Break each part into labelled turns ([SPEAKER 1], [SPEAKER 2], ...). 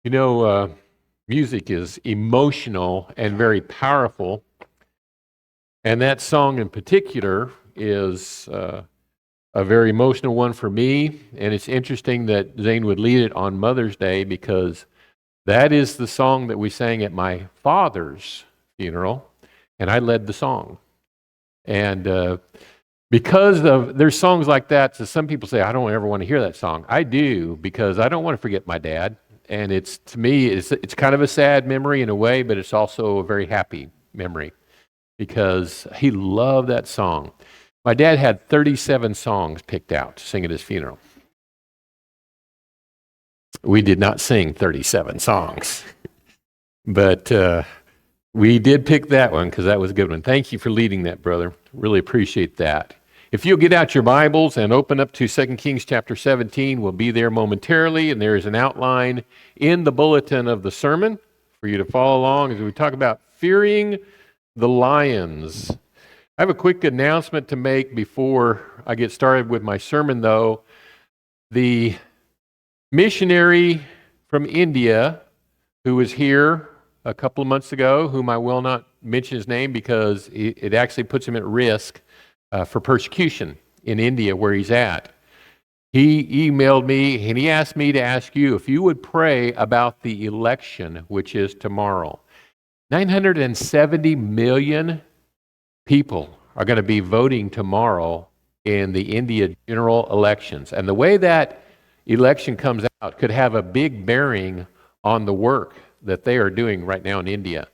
[SPEAKER 1] You know, music is emotional and very powerful, and that song in particular is a very emotional one for me. And it's interesting that Zane would lead it on Mother's Day because that is the song that we sang at my father's funeral, and I led the song. And because there's songs like that, so some people say, I don't ever want to hear that song. I do, because I don't want to forget my dad. And to me, it's kind of a sad memory in a way, but it's also a very happy memory because he loved that song. My dad had 37 songs picked out to sing at his funeral. We did not sing 37 songs, but we did pick that one because that was a good one. Thank you for leading that, brother. Really appreciate that. If you'll get out your Bibles and open up to 2 Kings chapter 17, we'll be there momentarily, and there is an outline in the bulletin of the sermon for you to follow along as we talk about fearing the lions. I have a quick announcement to make before I get started with my sermon, though. The missionary from India who was here a couple of months ago, whom I will not mention his name because it actually puts him at risk for persecution in India where he's at. He emailed me and he asked me to ask you if you would pray about the election, which is tomorrow. 970 million people are going to be voting tomorrow in the India general elections. And the way that election comes out could have a big bearing on the work that they are doing right now in India.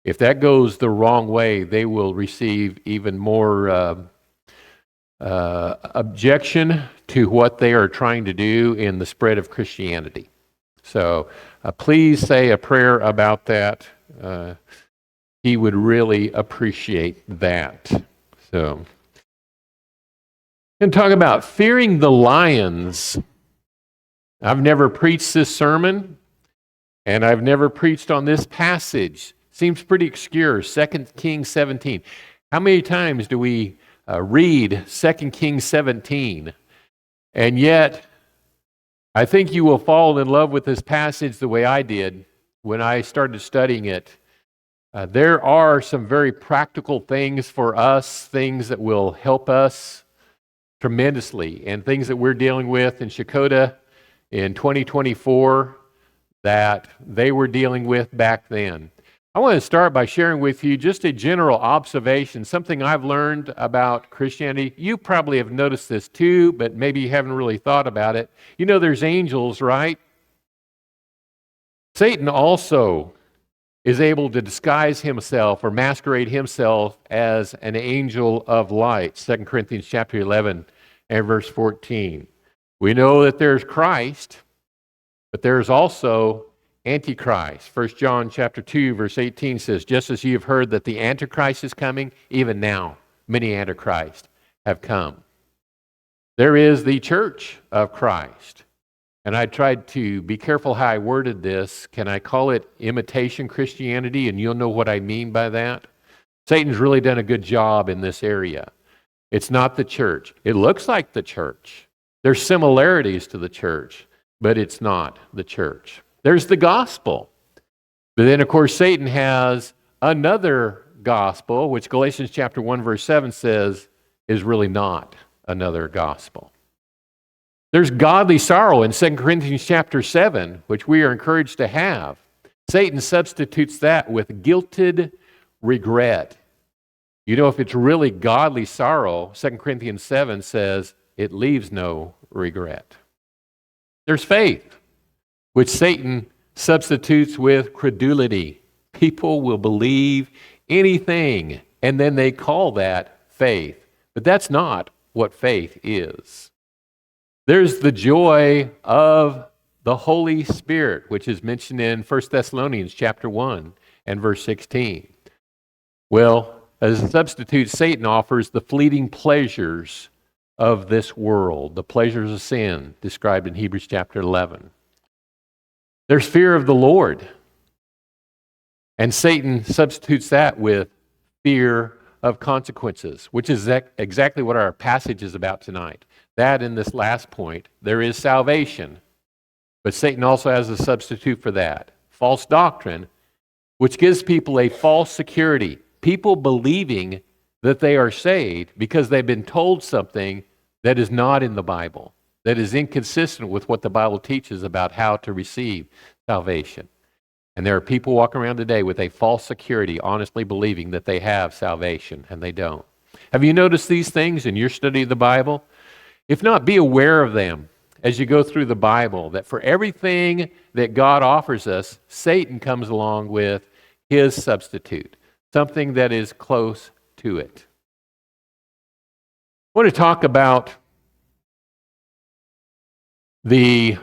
[SPEAKER 1] If that goes the wrong way, they will receive even more objection to what they are trying to do in the spread of Christianity. So please say a prayer about that. He would really appreciate that. So, and talk about fearing the lions. I've never preached this sermon, and I've never preached on this passage. Seems pretty obscure, 2 Kings 17. How many times do we read 2 Kings 17? And yet, I think you will fall in love with this passage the way I did when I started studying it. There are some very practical things for us, things that will help us tremendously, and things that we're dealing with in Shakota in 2024 that they were dealing with back then. I want to start by sharing with you just a general observation, something I've learned about Christianity. You probably have noticed this too, but maybe you haven't really thought about it. You know there's angels, right? Satan also is able to disguise himself or masquerade himself as an angel of light. 2 Corinthians chapter 11 and verse 14. We know that there's Christ, but there's also Antichrist. 1 John chapter 2 verse 18 says, just as you have heard that the Antichrist is coming, even now many Antichrists have come. There is the church of Christ. And I tried to be careful how I worded this. Can I call it imitation Christianity? And you'll know what I mean by that. Satan's really done a good job in this area. It's not the church. It looks like the church. There's similarities to the church, but it's not the church. There's the gospel. But then, of course, Satan has another gospel, which Galatians chapter 1, verse 7 says is really not another gospel. There's godly sorrow in 2 Corinthians chapter 7, which we are encouraged to have. Satan substitutes that with guilted regret. You know, if it's really godly sorrow, 2 Corinthians 7 says it leaves no regret. There's faith, which Satan substitutes with credulity. People will believe anything, and then they call that faith. But that's not what faith is. There's the joy of the Holy Spirit, which is mentioned in 1 Thessalonians chapter 1 and verse 16. Well, as a substitute, Satan offers the fleeting pleasures of this world, the pleasures of sin, described in Hebrews chapter 11. There's fear of the Lord, and Satan substitutes that with fear of consequences, which is exactly what our passage is about tonight. That in this last point, there is salvation, But Satan also has a substitute for that. False doctrine, which gives people a false security. People believing that they are saved because they've been told something that is not in the Bible, that is inconsistent with what the Bible teaches about how to receive salvation. And there are people walking around today with a false security, honestly believing that they have salvation, and they don't. Have you noticed these things in your study of the Bible? If not, be aware of them as you go through the Bible, that for everything that God offers us, Satan comes along with his substitute, something that is close to it. I want to talk about the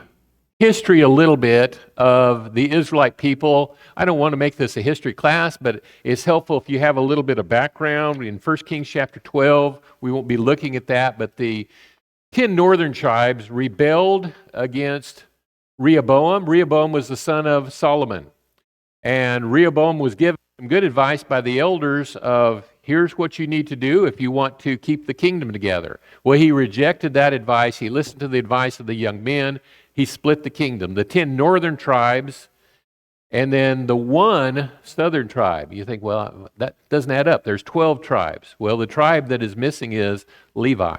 [SPEAKER 1] history a little bit of the Israelite people. I don't want to make this a history class, but it's helpful if you have a little bit of background. In 1 Kings chapter 12, we won't be looking at that, but the 10 northern tribes rebelled against Rehoboam. Rehoboam was the son of Solomon. And Rehoboam was given some good advice by the elders of, here's what you need to do if you want to keep the kingdom together. Well, he rejected that advice. He listened to the advice of the young men. He split the kingdom. The 10 northern tribes, and then the one southern tribe. You think, well, that doesn't add up. There's 12 tribes. Well, the tribe that is missing is Levi.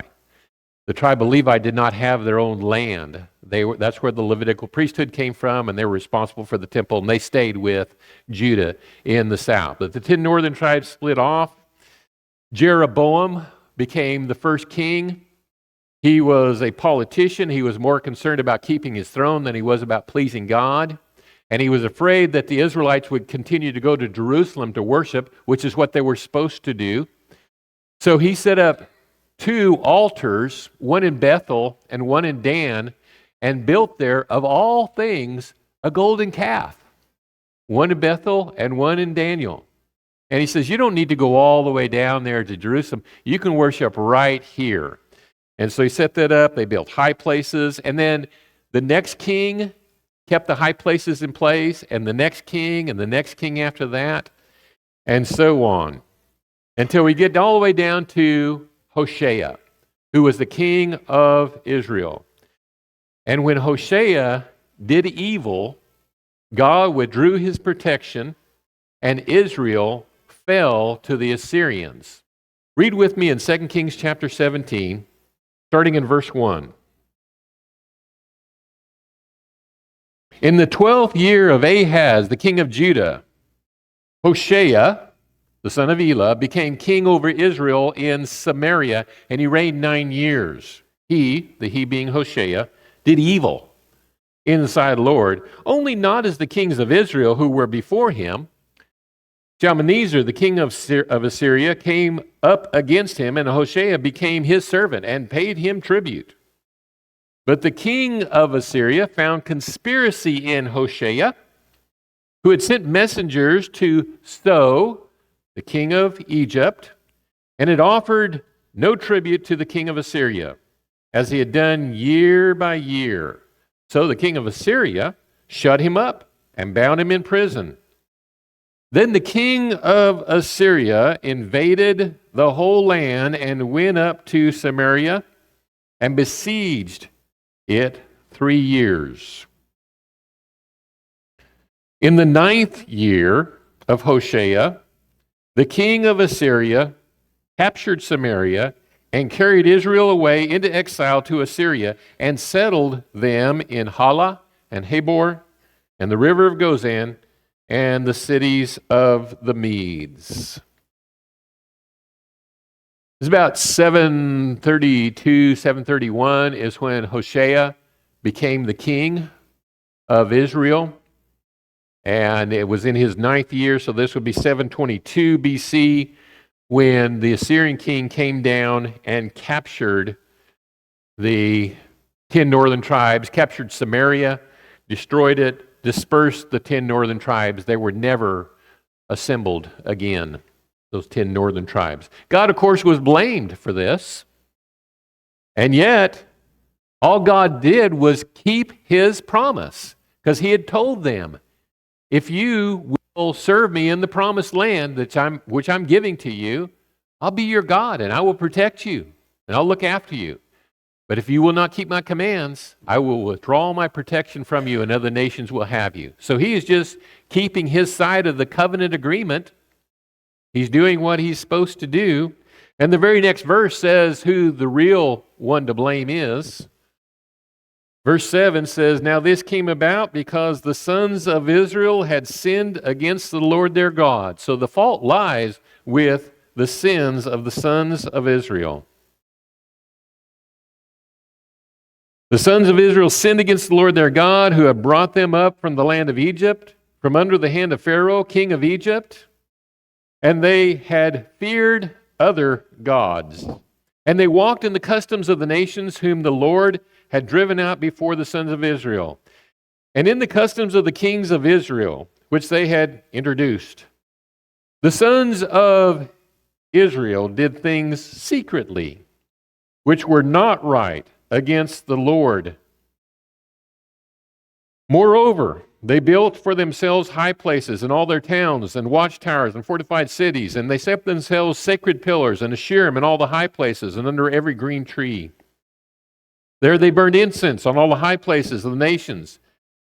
[SPEAKER 1] The tribe of Levi did not have their own land. That's where the Levitical priesthood came from, and they were responsible for the temple, and they stayed with Judah in the south. But the 10 northern tribes split off. Jeroboam became the first king. He was a politician. He was more concerned about keeping his throne than he was about pleasing God. And he was afraid that the Israelites would continue to go to Jerusalem to worship, which is what they were supposed to do. So he set up 2 altars, one in Bethel and one in Dan, and built there, of all things, a golden calf. One in Bethel and one in Daniel. And he says, you don't need to go all the way down there to Jerusalem. You can worship right here. And so he set that up. They built high places. And then the next king kept the high places in place, and the next king, and the next king after that, and so on. Until we get all the way down to Hoshea, who was the king of Israel. And when Hoshea did evil, God withdrew his protection, and Israel fell to the Assyrians. Read with me in 2 Kings chapter 17, starting in verse 1. In the 12th year of Ahaz, the king of Judah, Hoshea, the son of Elah, became king over Israel in Samaria, and he reigned 9 years. He being Hoshea, did evil in the sight of the Lord, only not as the kings of Israel who were before him. Shalmaneser, the king of Assyria, came up against him, and Hoshea became his servant and paid him tribute. But the king of Assyria found conspiracy in Hoshea, who had sent messengers to So, the king of Egypt, and had offered no tribute to the king of Assyria, as he had done year by year. So the king of Assyria shut him up and bound him in prison. Then the king of Assyria invaded the whole land and went up to Samaria and besieged it 3 years. In the 9th year of Hoshea, the king of Assyria captured Samaria and carried Israel away into exile to Assyria and settled them in Hala and Habor and the river of Gozan and the cities of the Medes. It's about 732, 731 is when Hoshea became the king of Israel. And it was in his 9th year, so this would be 722 BC, when the Assyrian king came down and captured the 10 northern tribes, captured Samaria, destroyed it, dispersed the 10 northern tribes. They were never assembled again, those 10 northern tribes. God, of course, was blamed for this. And yet, all God did was keep his promise, because he had told them, if you will serve me in the promised land which I'm giving to you, I'll be your God, and I will protect you, and I'll look after you. But if you will not keep my commands, I will withdraw my protection from you, and other nations will have you. So he is just keeping his side of the covenant agreement. He's doing what he's supposed to do. And the very next verse says who the real one to blame is. Verse 7 says, "Now this came about because the sons of Israel had sinned against the Lord their God." So the fault lies with the sins of the sons of Israel. The sons of Israel sinned against the Lord their God, who had brought them up from the land of Egypt, from under the hand of Pharaoh, king of Egypt. And they had feared other gods. And they walked in the customs of the nations whom the Lord had driven out before the sons of Israel, and in the customs of the kings of Israel, which they had introduced. The sons of Israel did things secretly, which were not right against the Lord. Moreover, they built for themselves high places in all their towns, and watchtowers and fortified cities, and they set themselves sacred pillars and Asherim in all the high places and under every green tree. There they burned incense on all the high places of the nations,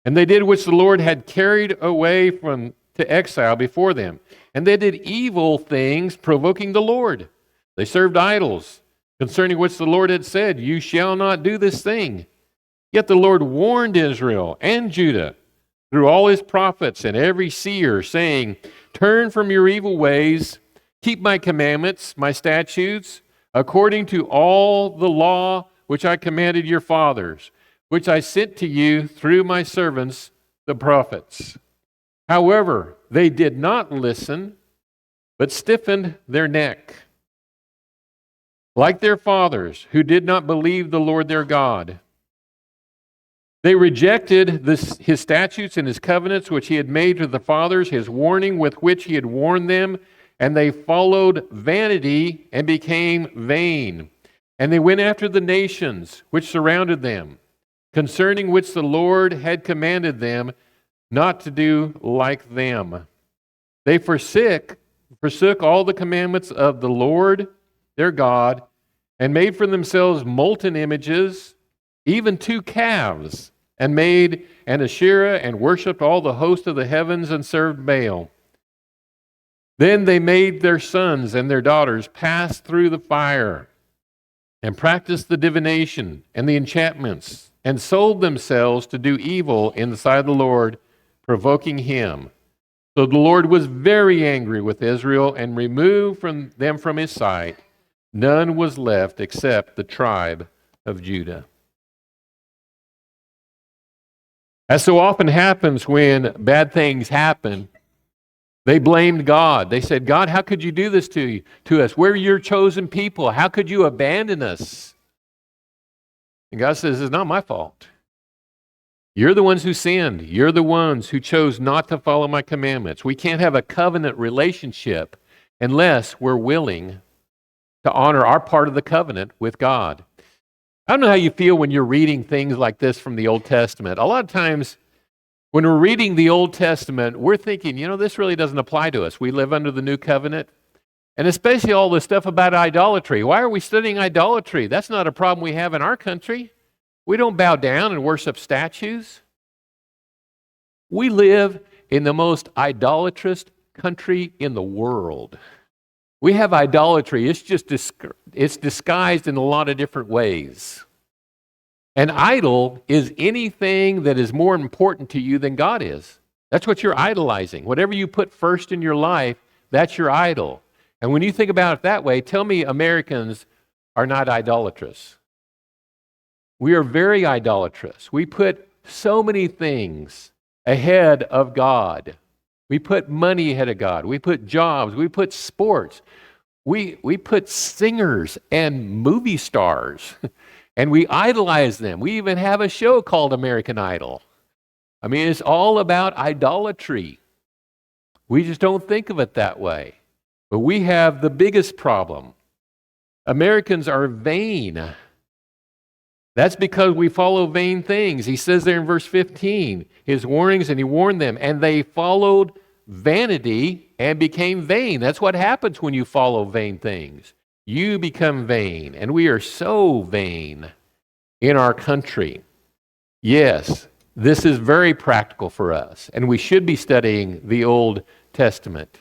[SPEAKER 1] and they did which the Lord had carried away to exile before them. And they did evil things, provoking the Lord. They served idols, concerning which the Lord had said, "You shall not do this thing." Yet the Lord warned Israel and Judah through all his prophets and every seer, saying, "Turn from your evil ways, keep my commandments, my statutes, according to all the law which I commanded your fathers, which I sent to you through my servants, the prophets." However, they did not listen, but stiffened their neck, like their fathers, who did not believe the Lord their God. They rejected his statutes and his covenants, which he had made to the fathers, his warning with which he had warned them, and they followed vanity and became vain. And they went after the nations which surrounded them, concerning which the Lord had commanded them not to do like them. They forsook all the commandments of the Lord their God, and made for themselves molten images, even 2 calves, and made an Asherah, and worshipped all the host of the heavens, and served Baal. Then they made their sons and their daughters pass through the fire, and practiced the divination and the enchantments, and sold themselves to do evil in the sight of the Lord, provoking him. So the Lord was very angry with Israel, and removed them from his sight. None was left except the tribe of Judah. As so often happens when bad things happen, they blamed God. They said, "God, how could you do this to us? We're your chosen people. How could you abandon us?" And God says, "It's not my fault. You're the ones who sinned. You're the ones who chose not to follow my commandments." We can't have a covenant relationship unless we're willing to honor our part of the covenant with God. I don't know how you feel when you're reading things like this from the Old Testament. A lot of times when we're reading the Old Testament, we're thinking, this really doesn't apply to us. We live under the new covenant. And especially all this stuff about idolatry. Why are we studying idolatry? That's not a problem we have in our country. We don't bow down and worship statues. We live in the most idolatrous country in the world. We have idolatry. It's disguised in a lot of different ways. An idol is anything that is more important to you than God is. That's what you're idolizing. Whatever you put first in your life, that's your idol. And when you think about it that way, tell me Americans are not idolatrous. We are very idolatrous. We put so many things ahead of God. We put money ahead of God. We put jobs. We put sports. We put singers and movie stars. And we idolize them. We even have a show called American Idol. I mean, it's all about idolatry. We just don't think of it that way. But we have the biggest problem. Americans are vain. That's because we follow vain things. He says there in verse 15, his warnings, and he warned them, and they followed vanity and became vain. That's what happens when you follow vain things. You become vain, and we are so vain. in our country. Yes, this is very practical for us, and we should be studying the Old Testament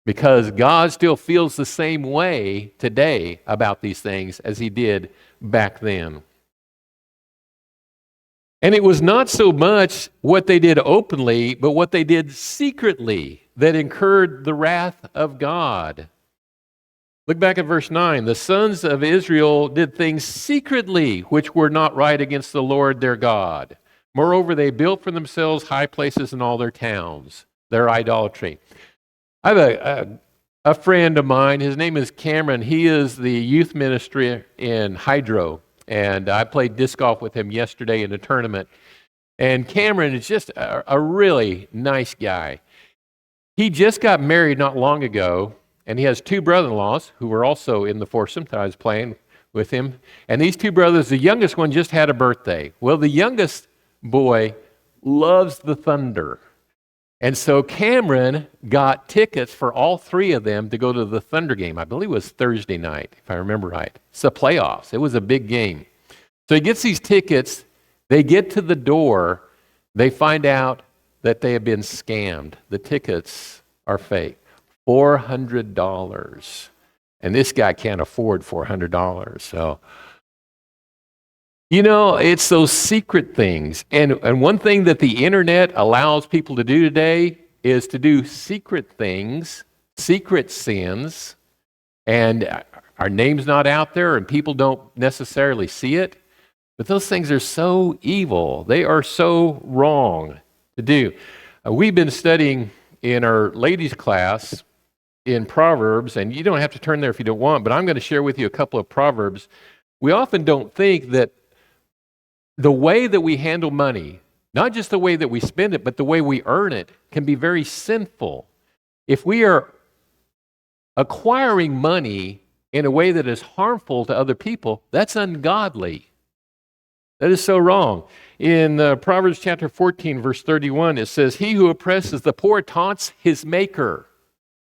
[SPEAKER 1] because God still feels the same way today about these things as he did back then. And it was not so much what they did openly, but what they did secretly that incurred the wrath of God. Look back at verse 9. The sons of Israel did things secretly which were not right against the Lord their God. Moreover, they built for themselves high places in all their towns, their idolatry. I have a friend of mine. His name is Cameron. He is the youth ministry in Hydro, and I played disc golf with him yesterday in a tournament. And Cameron is just a really nice guy. He just got married not long ago, and he has two brother-in-laws who were also in the foursome that I was playing with him. And these two brothers, the youngest one just had a birthday. Well, the youngest boy loves the Thunder. And so Cameron got tickets for all three of them to go to the Thunder game. I believe it was Thursday night, if I remember right. It's the playoffs. It was a big game. So he gets these tickets. They get to the door. They find out that they have been scammed. The tickets are fake. $400. And this guy can't afford $400. So, you know, it's those secret things. And one thing that the internet allows people to do today is to do secret things, secret sins, and our name's not out there and people don't necessarily see it. But those things are so evil. They are so wrong to do. We've been studying in our ladies' class in Proverbs, and you don't have to turn there if you don't want, but I'm going to share with you a couple of Proverbs. We often don't think that the way that we handle money, not just the way that we spend it, but the way we earn it, can be very sinful. If we are acquiring money in a way that is harmful to other people, that's ungodly. That is so wrong. In Proverbs chapter 14, verse 31, it says, "He who oppresses the poor taunts his maker."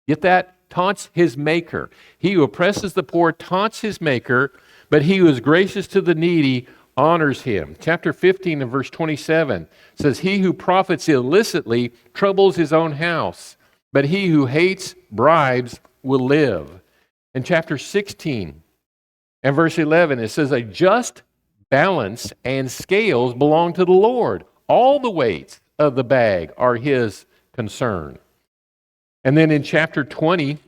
[SPEAKER 1] Get that? Taunts his maker. He who oppresses the poor taunts his maker, but he who is gracious to the needy honors him. Chapter 15 and verse 27 says, "He who profits illicitly troubles his own house, but he who hates bribes will live." In chapter 16 and verse 11, it says, "A just balance and scales belong to the Lord. All the weights of the bag are his concern." And then in chapter 20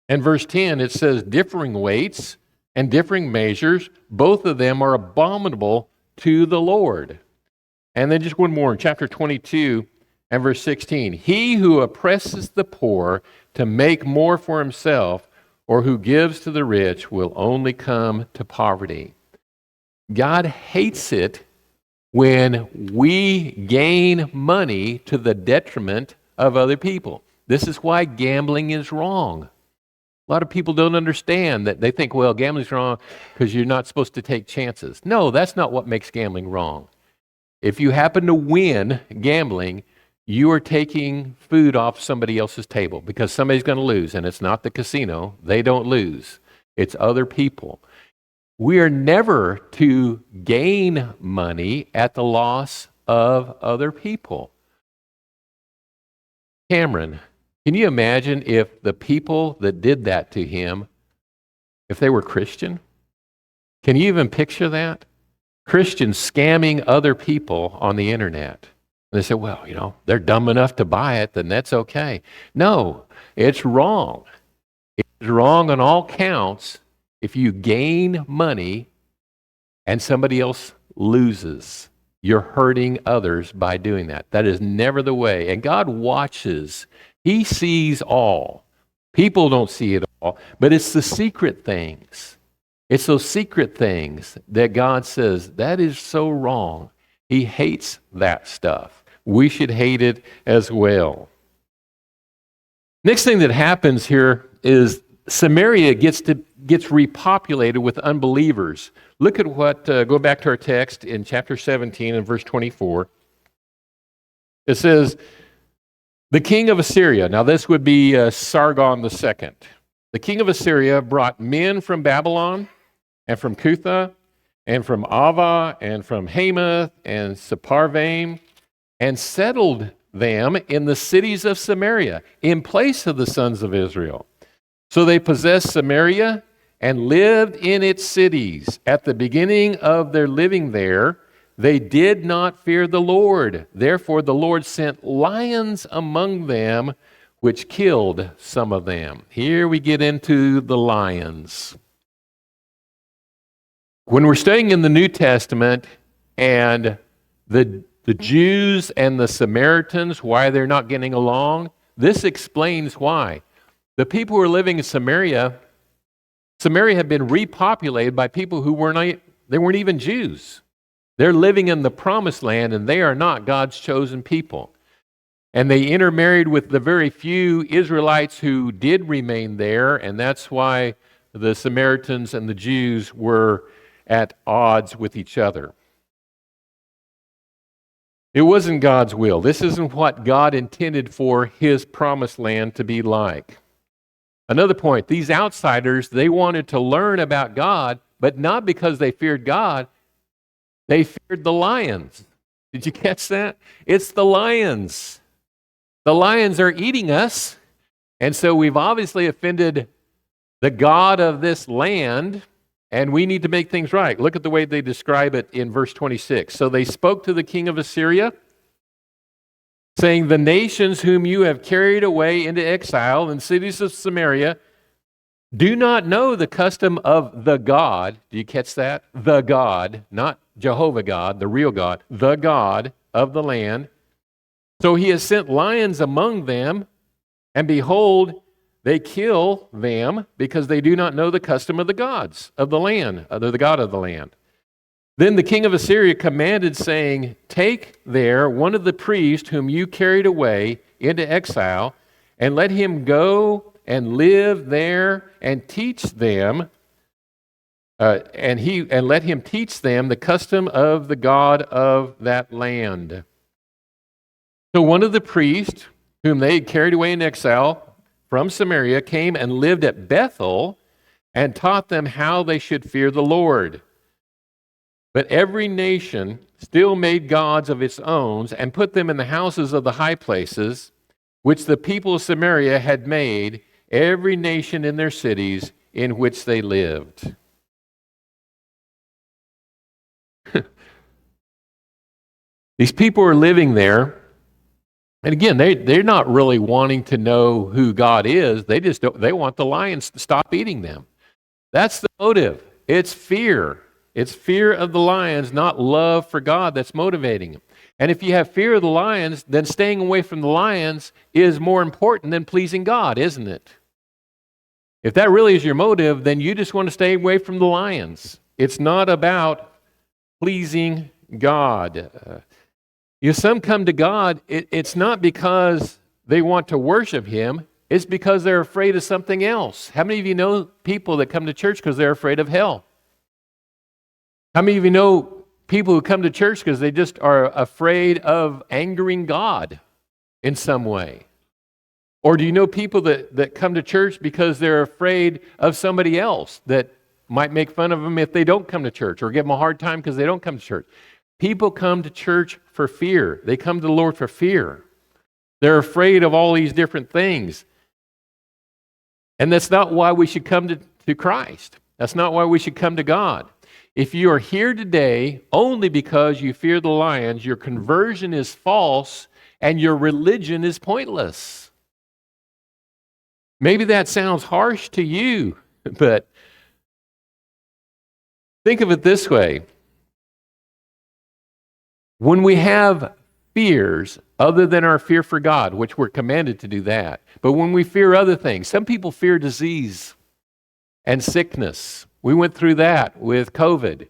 [SPEAKER 1] and verse 10, it says, "Differing weights and differing measures, both of them are abominable to the Lord." And then just one more in chapter 22 and verse 16, "He who oppresses the poor to make more for himself, or who gives to the rich, will only come to poverty." God hates it when we gain money to the detriment of other people. This is why gambling is wrong. A lot of people don't understand that. They think, well, gambling's wrong because you're not supposed to take chances. No, that's not what makes gambling wrong. If you happen to win gambling, you are taking food off somebody else's table because somebody's going to lose, and it's not the casino. They don't lose. It's other people. We are never to gain money at the loss of other people. Cameron, can you imagine if the people that did that to him, if they were Christian? Can you even picture that? Christians scamming other people on the internet. And they say, well, you know, they're dumb enough to buy it, then that's okay. No, it's wrong. It's wrong on all counts if you gain money and somebody else loses. You're hurting others by doing that. That is never the way. And God watches. He sees all. People don't see it all, but it's the secret things. It's those secret things that God says, that is so wrong. He hates that stuff. We should hate it as well. Next thing that happens here is Samaria gets repopulated with unbelievers. Look at what, go back to our text in chapter 17 and verse 24. It says, the king of Assyria, now this would be Sargon II. The king of Assyria brought men from Babylon and from Cutha and from Ava, and from Hamath, and Sepharvaim, and settled them in the cities of Samaria, in place of the sons of Israel. So they possessed Samaria and lived in its cities. At the beginning of their living there, they did not fear the Lord. Therefore, the Lord sent lions among them, which killed some of them. Here we get into the lions. When we're studying in the New Testament and the Jews and the Samaritans, why they're not getting along, this explains why. The people who are living in Samaria had been repopulated by people who weren't even Jews. They're living in the promised land, and they are not God's chosen people. And they intermarried with the very few Israelites who did remain there, and that's why the Samaritans and the Jews were at odds with each other. It wasn't God's will. This isn't what God intended for his promised land to be like. Another point, these outsiders, they wanted to learn about God, but not because they feared God, they feared the lions. Did you catch that? It's the lions. The lions are eating us, and so we've obviously offended the God of this land, and we need to make things right. Look at the way they describe it in verse 26. So they spoke to the king of Assyria, saying, the nations whom you have carried away into exile in cities of Samaria do not know the custom of the God. Do you catch that? The God, not Jehovah God, the real God, the God of the land. So he has sent lions among them, and behold, they kill them because they do not know the custom of the gods of the land, the God of the land. Then the king of Assyria commanded, saying, take there one of the priests whom you carried away into exile, and let him go and live there and teach them, and let him teach them the custom of the God of that land. So one of the priests whom they had carried away in exile from Samaria came and lived at Bethel and taught them how they should fear the Lord. But every nation still made gods of its own and put them in the houses of the high places, which the people of Samaria had made, every nation in their cities in which they lived. These people are living there, and again, they're not really wanting to know who God is. They want the lions to stop eating them. That's the motive. It's fear. It's fear of the lions, not love for God, that's motivating them. And if you have fear of the lions, then staying away from the lions is more important than pleasing God, isn't it? If that really is your motive, then you just want to stay away from the lions. It's not about pleasing God. Some come to God, it's not because they want to worship him, it's because they're afraid of something else. How many of you know people that come to church because they're afraid of hell? How many of you know people who come to church because they just are afraid of angering God in some way? Or do you know people that come to church because they're afraid of somebody else that might make fun of them if they don't come to church, or give them a hard time because they don't come to church? People come to church for fear. They come to the Lord for fear. They're afraid of all these different things. And that's not why we should come to Christ. That's not why we should come to God. If you are here today only because you fear the lions, your conversion is false and your religion is pointless. Maybe that sounds harsh to you, but think of it this way. When we have fears other than our fear for God, which we're commanded to do that, but when we fear other things, some people fear disease and sickness. We went through that with COVID.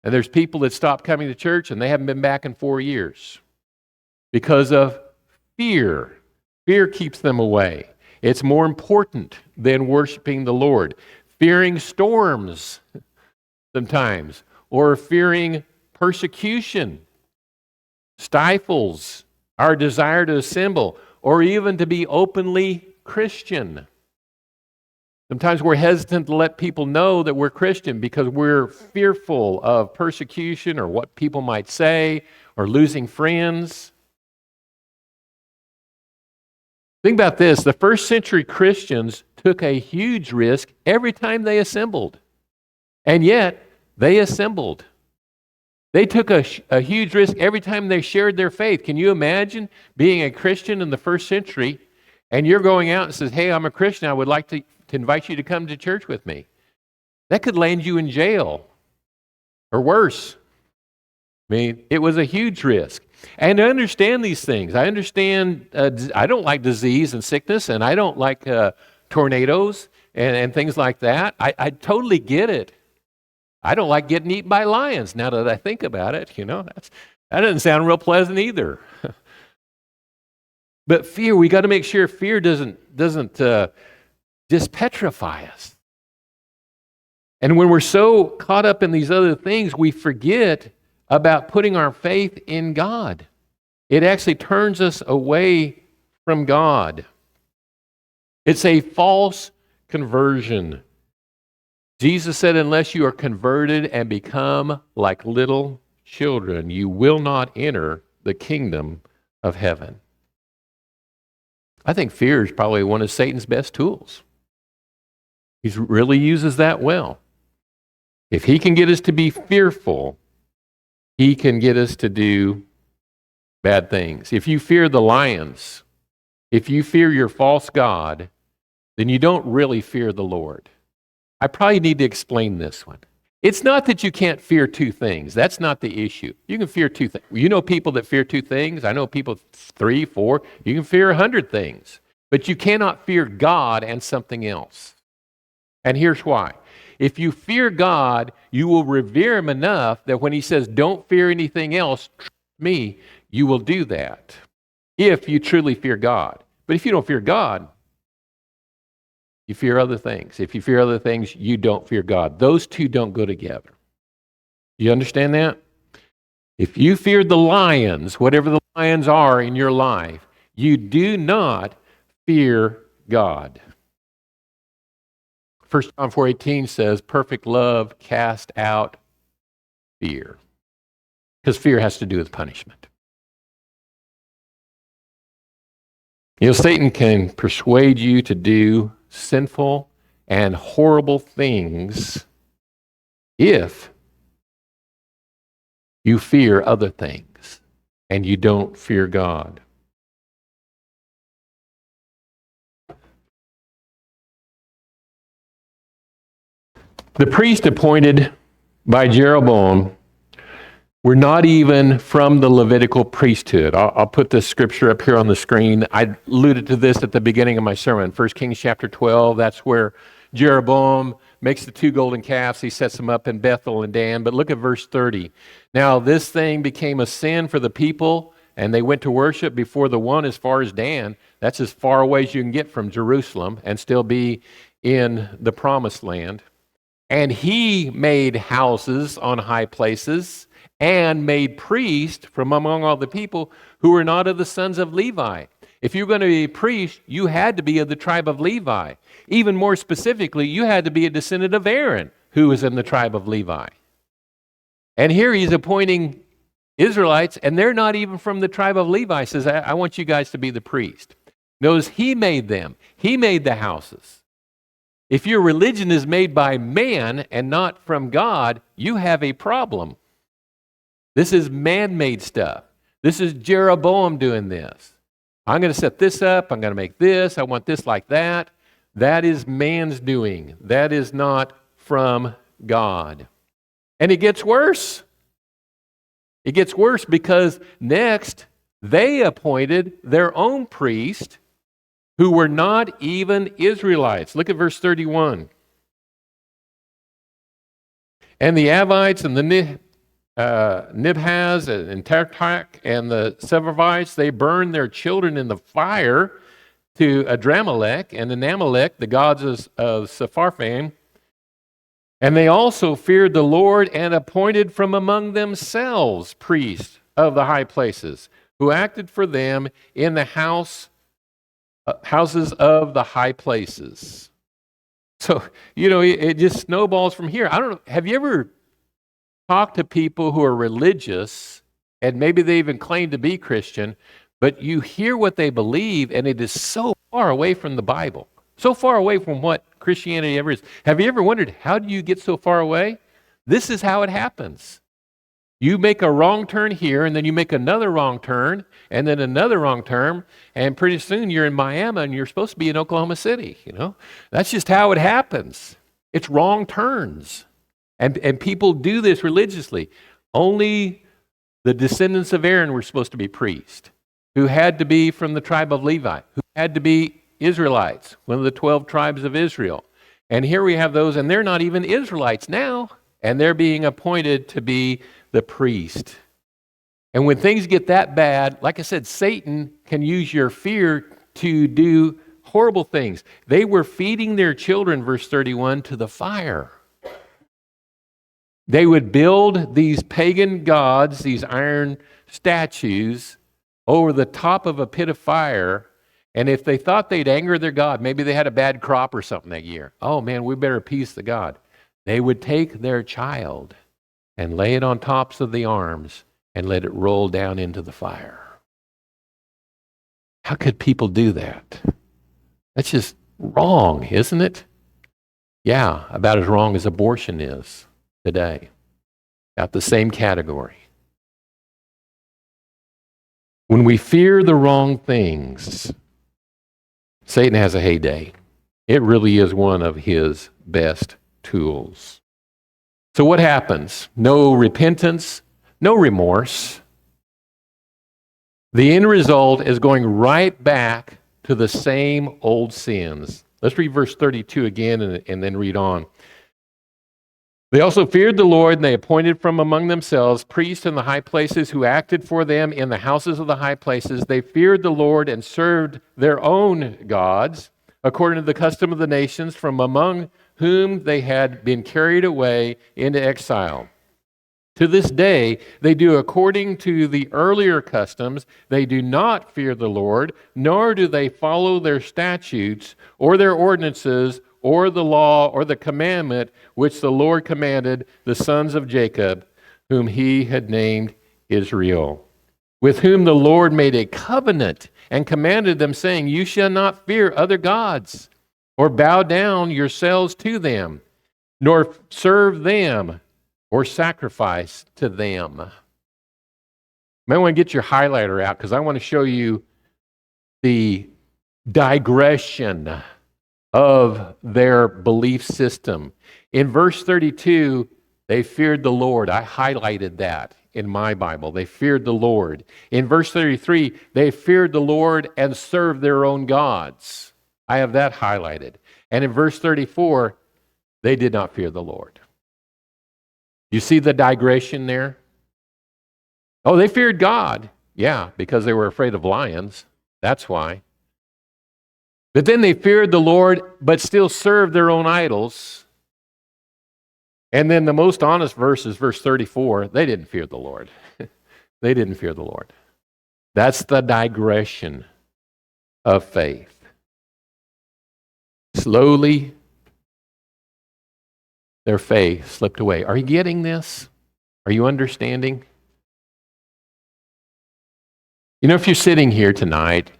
[SPEAKER 1] And there's people that stopped coming to church and they haven't been back in 4 years because of fear. Fear keeps them away. It's more important than worshiping the Lord. Fearing storms sometimes, or fearing persecution stifles our desire to assemble or even to be openly Christian. Sometimes we're hesitant to let people know that we're Christian because we're fearful of persecution or what people might say or losing friends. Think about this. The first century Christians took a huge risk every time they assembled. And yet, they assembled. They took a huge risk every time they shared their faith. Can you imagine being a Christian in the first century and you're going out and says, hey, I'm a Christian. I would like to invite you to come to church with me. That could land you in jail or worse. I mean, it was a huge risk. And I understand these things. I understand, I don't like disease and sickness, and I don't like tornadoes and things like that. I totally get it. I don't like getting eaten by lions, now that I think about it. That doesn't sound real pleasant either. But fear, we got to make sure fear doesn't just petrify us. And when we're so caught up in these other things, we forget about putting our faith in God. It actually turns us away from God. It's a false conversion. Jesus said, unless you are converted and become like little children, you will not enter the kingdom of heaven. I think fear is probably one of Satan's best tools. He really uses that well. If he can get us to be fearful, he can get us to do bad things. If you fear the lions, if you fear your false god, then you don't really fear the Lord. I probably need to explain this one. It's not that you can't fear two things. That's not the issue. You can fear two things. You know people that fear two things. I know people 3, 4. You can fear 100 things. But you cannot fear God and something else. And here's why. If you fear God, you will revere him enough that when he says, don't fear anything else, trust me, you will do that. If you truly fear God. But if you don't fear God, you fear other things. If you fear other things, you don't fear God. Those two don't go together. Do you understand that? If you fear the lions, whatever the lions are in your life, you do not fear God. 1 John 4:18 says, perfect love casts out fear. Because fear has to do with punishment. Satan can persuade you to do sinful and horrible things if you fear other things and you don't fear God. The priest appointed by Jeroboam were not even from the Levitical priesthood. I'll put this scripture up here on the screen. I alluded to this at the beginning of my sermon. 1 Kings chapter 12, that's where Jeroboam makes the 2 golden calves. He sets them up in Bethel and Dan. But look at verse 30. Now this thing became a sin for the people, and they went to worship before the one as far as Dan. That's as far away as you can get from Jerusalem and still be in the promised land. And he made houses on high places and made priests from among all the people who were not of the sons of Levi. If you were going to be a priest, you had to be of the tribe of Levi. Even more specifically, you had to be a descendant of Aaron, who was in the tribe of Levi. And here he's appointing Israelites, and they're not even from the tribe of Levi. He says, I want you guys to be the priest. Notice he made them. He made the houses. If your religion is made by man and not from God, you have a problem. This is man-made stuff. This is Jeroboam doing this. I'm going to set this up. I'm going to make this. I want this like that. That is man's doing. That is not from God. And it gets worse. It gets worse because next they appointed their own priest who were not even Israelites. Look at verse 31. And the Avites and the Nibhaz and Tartak and the Sepharvites, they burned their children in the fire to Adramelech and Anamelech, the gods of Sepharvaim. And they also feared the Lord and appointed from among themselves priests of the high places, who acted for them in the houses of the high places. So, it just snowballs from here. I don't know. Have you ever talked to people who are religious and maybe they even claim to be Christian, but you hear what they believe and it is so far away from the Bible, so far away from what Christianity ever is. Have you ever wondered, how do you get so far away? This is how it happens. You make a wrong turn here, and then you make another wrong turn, and then another wrong turn, and pretty soon you're in Miami and you're supposed to be in Oklahoma City. That's just how it happens. It's wrong turns. And people do this religiously. Only the descendants of Aaron were supposed to be priests, who had to be from the tribe of Levi, who had to be Israelites, one of the 12 tribes of Israel. And here we have those, and they're not even Israelites now, and they're being appointed to be the priest. And when things get that bad, like I said, Satan can use your fear to do horrible things. They were feeding their children, verse 31, to the fire. They would build these pagan gods, these iron statues, over the top of a pit of fire. And if they thought they'd anger their God, maybe they had a bad crop or something that year. Oh man, we better appease the God. They would take their child and lay it on tops of the arms and let it roll down into the fire. How could people do that? That's just wrong, isn't it? Yeah, about as wrong as abortion is today. Got the same category. When we fear the wrong things, Satan has a heyday. It really is one of his best tools. So what happens? No repentance, no remorse. The end result is going right back to the same old sins. Let's read verse 32 again and then read on. They also feared the Lord, and they appointed from among themselves priests in the high places who acted for them in the houses of the high places. They feared the Lord and served their own gods, according to the custom of the nations from among whom they had been carried away into exile. To this day, they do according to the earlier customs. They do not fear the Lord, nor do they follow their statutes or their ordinances or the law or the commandment which the Lord commanded the sons of Jacob, whom he had named Israel, with whom the Lord made a covenant and commanded them, saying, You shall not fear other gods, or bow down yourselves to them, nor serve them, or sacrifice to them. You might want to get your highlighter out, because I want to show you the digression of their belief system. In verse 32, they feared the Lord. I highlighted that in my Bible. They feared the Lord. In verse 33, they feared the Lord and served their own gods. I have that highlighted. And in verse 34, they did not fear the Lord. You see the digression there? Oh, they feared God. Yeah, because they were afraid of lions. That's why. But then they feared the Lord, but still served their own idols. And then the most honest verse is verse 34. They didn't fear the Lord. They didn't fear the Lord. That's the digression of faith. Slowly, their faith slipped away. Are you getting this? Are you understanding? If you're sitting here tonight,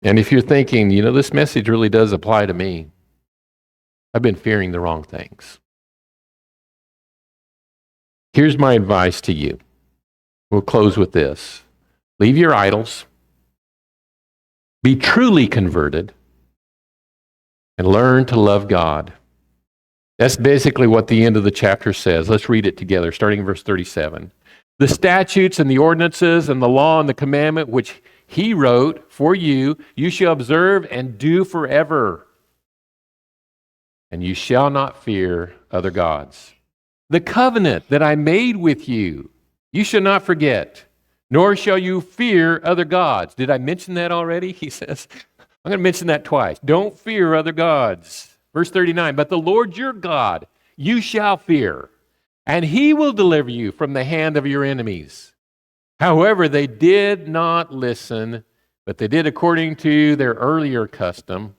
[SPEAKER 1] and if you're thinking, this message really does apply to me, I've been fearing the wrong things. Here's my advice to you. We'll close with this. Leave your idols. Be truly converted. And learn to love God. That's basically what the end of the chapter says. Let's read it together, starting in verse 37. The statutes and the ordinances and the law and the commandment which he wrote for you, you shall observe and do forever. And you shall not fear other gods. The covenant that I made with you, you shall not forget, nor shall you fear other gods. Did I mention that already? He says, I'm going to mention that twice. Don't fear other gods. Verse 39, but the Lord your God you shall fear, and he will deliver you from the hand of your enemies. However, they did not listen, but they did according to their earlier custom.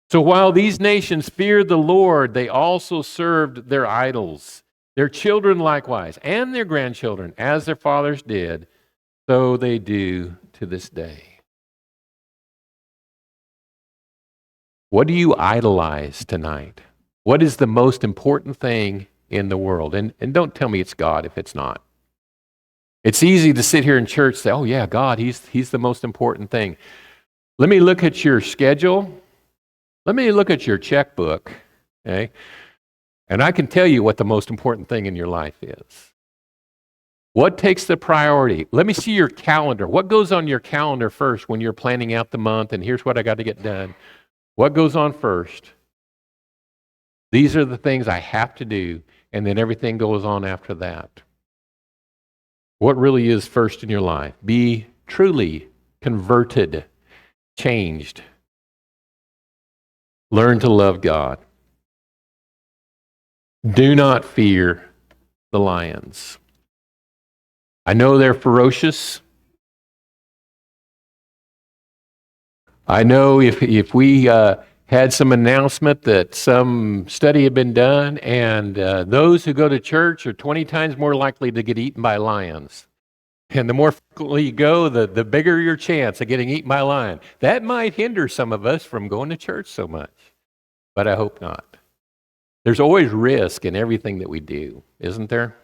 [SPEAKER 1] So while these nations feared the Lord, they also served their idols. Their children likewise, and their grandchildren, as their fathers did, so they do to this day. What do you idolize tonight? What is the most important thing in the world? And don't tell me it's God if it's not. It's easy to sit here in church and say, oh yeah, God, he's the most important thing. Let me look at your schedule. Let me look at your checkbook, okay? And I can tell you what the most important thing in your life is. What takes the priority? Let me see your calendar. What goes on your calendar first when you're planning out the month and here's what I got to get done? What goes on first? These are the things I have to do, and then everything goes on after that. What really is first in your life? Be truly converted, changed. Learn to love God. Do not fear the lions. I know they're ferocious. I know if we had some announcement that some study had been done and those who go to church are 20 times more likely to get eaten by lions. And the more frequently you go, the bigger your chance of getting eaten by a lion. That might hinder some of us from going to church so much, but I hope not. There's always risk in everything that we do, isn't there?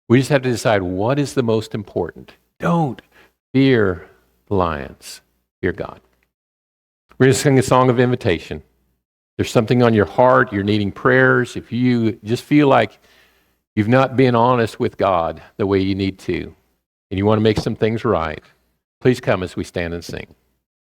[SPEAKER 1] We just have to decide what is the most important. Don't fear the lions. Fear God. We're going to sing a song of invitation. There's something on your heart, you're needing prayers. If you just feel like you've not been honest with God the way you need to, and you want to make some things right, please come as we stand and sing.